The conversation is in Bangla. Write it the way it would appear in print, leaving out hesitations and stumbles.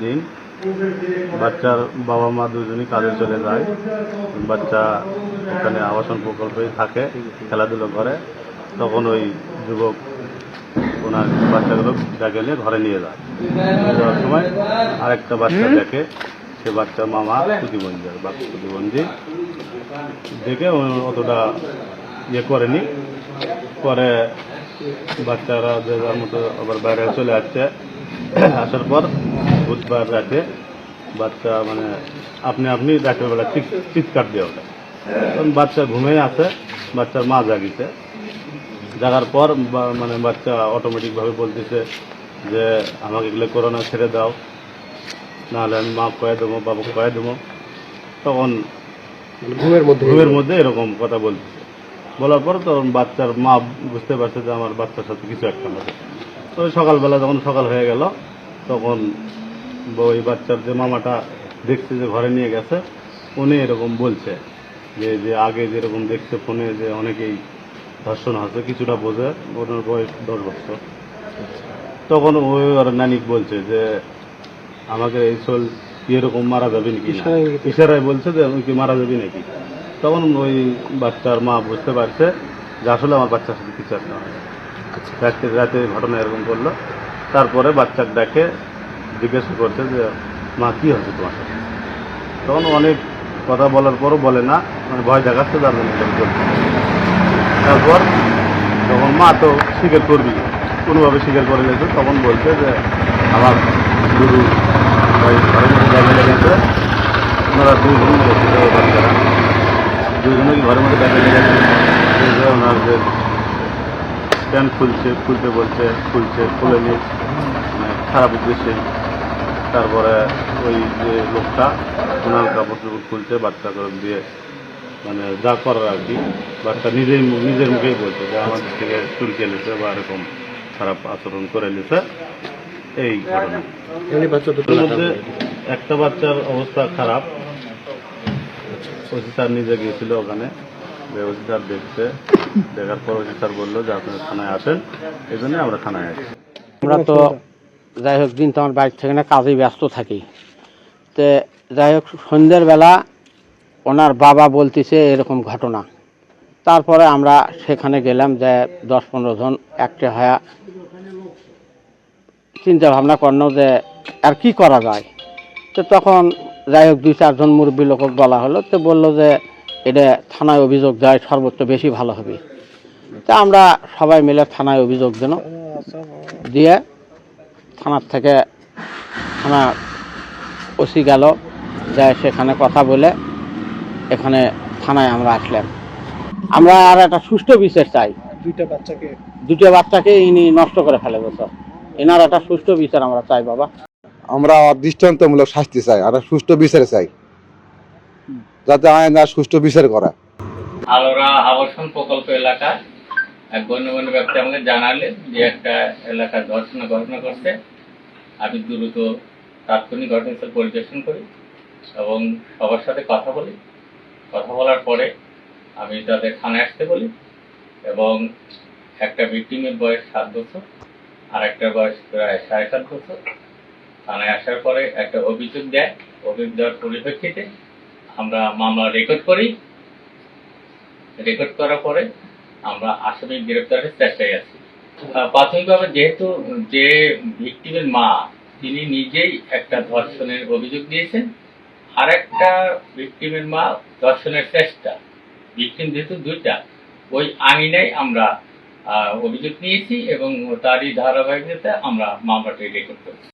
দিন বাচ্চার বাবা মা দুজনই কাজে চলে যায়। বাচ্চা এখানে আবাসন প্রকল্পেই থাকে, খেলাধুলো করে। তখন ওই যুবক ওনার বাচ্চাগুলো ডেকে নিয়ে ঘরে নিয়ে যায়। নিয়ে যাওয়ার সময় আরেকটা বাচ্চা দেখে, সে বাচ্চার মামা প্রতিবন্ধী দেখে অতটা ইয়ে করেনি। পরে বাচ্চারা যে যার মতো আবার বাইরে চলে আসছে। আসার পর বুধবার রাতে বাচ্চা মানে আপনি রাতের বেলা চিৎকার দিয়ে ওঠে। তখন বাচ্চা ঘুমিয়ে আছে, বাচ্চার মা জাগিছে। জাগার পর মানে বাচ্চা অটোমেটিকভাবে বলতেছে যে আমাকে এগুলো করোনা ছেড়ে দাও, নাহলে আমি মা কয়ে দেবো, বাবা কয়ে দেবো। তখন ঘুমের মধ্যে এরকম কথা বলতেছে। বলার পর তখন বাচ্চার মা বুঝতে পারছে যে আমার বাচ্চার সাথে কিছু একটা হবে। তো সকালবেলা যখন সকাল হয়ে গেল, তখন ওই বাচ্চার যে মামাটা দেখছে যে ঘরে নিয়ে গেছে, উনি এরকম বলছে যে আগে যেরকম দেখছে ফোনে যে অনেকেই ধর্ষণ হচ্ছে, কিছুটা বোঝে। ওনার বয়স 10 বছর। তখন ওই ওর নানিক বলছে যে আমাকে এই চল এরকম মারা যাবে নাকি, ইশারায় বলছে যে আমি কি মারা যাবি নাকি। তখন ওই বাচ্চার মা বুঝতে পারছে যে আসলে আমার বাচ্চার সাথে কিছু একটা হয়। রাতে ঘটনা এরকম করলো। তারপরে বাচ্চাকে দেখে জিজ্ঞাসা করছে যে মা কী হচ্ছে তোমার সাথে। তখন অনেক কথা বলার পরও বলে না, মানে ভয় দেখাচ্ছে, যার জন্য বলছে। তারপর তখন মা তো স্বীকার করবি, কোনোভাবে স্বীকার করে নিয়েছে। তখন বলছে যে আমার গুরু ওই ঘরের মধ্যে দেখা লেগেছে, ওনারা দুইজন বাচ্চারা দুইজনে ঘরের মধ্যে দেখা লেগেছে। ওনার যে প্যান্ট খুলতে বলছে, খুলেনি, মানে খারাপ উদ্দেশ্যে। তারপরে ওই যে লোকটা ওনার কাপড় খুলছে, বাচ্চা করে দিয়ে মানে যা করার আর কি। বাচ্চা নিজের মুখেই বলছে যে আমাদের থেকে চুলকে নিছে বা এরকম খারাপ আচরণ করে নিছে। এই ঘটনা মধ্যে একটা বাচ্চার অবস্থা খারাপ। ওসি স্যার নিজে গিয়েছিল ওখানে, ওসি স্যার দেখার পর ওসি স্যার বললো যে আপনারা থানায় আসেন। এই জন্য আমরা থানায় আসি। আমরা তো যাই হোক দিন তো আমার বাইক থেকে না কাজেই ব্যস্ত থাকি। তো যাই হোক সন্ধ্যের বেলা ওনার বাবা বলতেছে এরকম ঘটনা। তারপরে আমরা সেখানে গেলাম, যে 10-15 জন একটা হয়ে চিন্তা ভাবনা করলো যে আর কি করা যায়। তো তখন যাই হোক 2-4 জন মুরব্বী লোক বলা হলো, তো বললো যে এটা থানায় অভিযোগ যায় সর্বোচ্চ বেশি ভালো হবে। তা আমরা সবাই মিলে থানায় অভিযোগ দিয়ে থানার থেকে থানা ওসি গেল, যায় সেখানে কথা বলে এখানে থানায় আমরা আসলাম। আমরা আর একটা সুষ্ঠু বিচার চাই। দুটো বাচ্চাকে ইনি নষ্ট করে ফেলে বছর, এনার একটা সুষ্ঠু বিচার আমরা চাই বাবা। আমরা দৃষ্টান্তমূলক শাস্তি চাই আর সুষ্ঠু বিচার চাই, যাতে আইন আর সুষ্ঠু বিচার করা। আলোরা আবাসন প্রকল্প এলাকায় এক গণ্যমান্য ব্যক্তি আমাকে জানালেন যে একটা এলাকার ধর্ষণের ঘটনা ঘটছে। আমি দ্রুত তাৎক্ষণিক ঘটনাস্থল পরিদর্শন করি এবং সবার সাথে কথা বলি। কথা বলার পরে আমি তাদের থানায় আসতে বলি এবং একটা ভিক্টিমের বয়স 7 বছর আর একটার বয়স প্রায় 7.5 বছর। থানায় আসার পরে একটা অভিযোগ দেয়। অভিযোগ দেওয়ার পরিপ্রেক্ষিতে আমরা মামলা রেকর্ড করি। রেকর্ড করার পরে আমরা আসামি গ্রেপ্তারের চেষ্টায় আছি। প্রাথমিকভাবে যেহেতু যে ভিক্টিমের মা তিনি নিজেই একটা ধর্ষণের অভিযোগ দিয়েছেন, আর একটা ভিক্টিমের মা ধর্ষণের চেষ্টা। ভিক্টিম যেহেতু 2টা, ওই আইনেই আমরা অভিযোগ নিয়েছি এবং তারই ধারাবাহিকতায় আমরা মামলাটি রেকর্ড করেছি।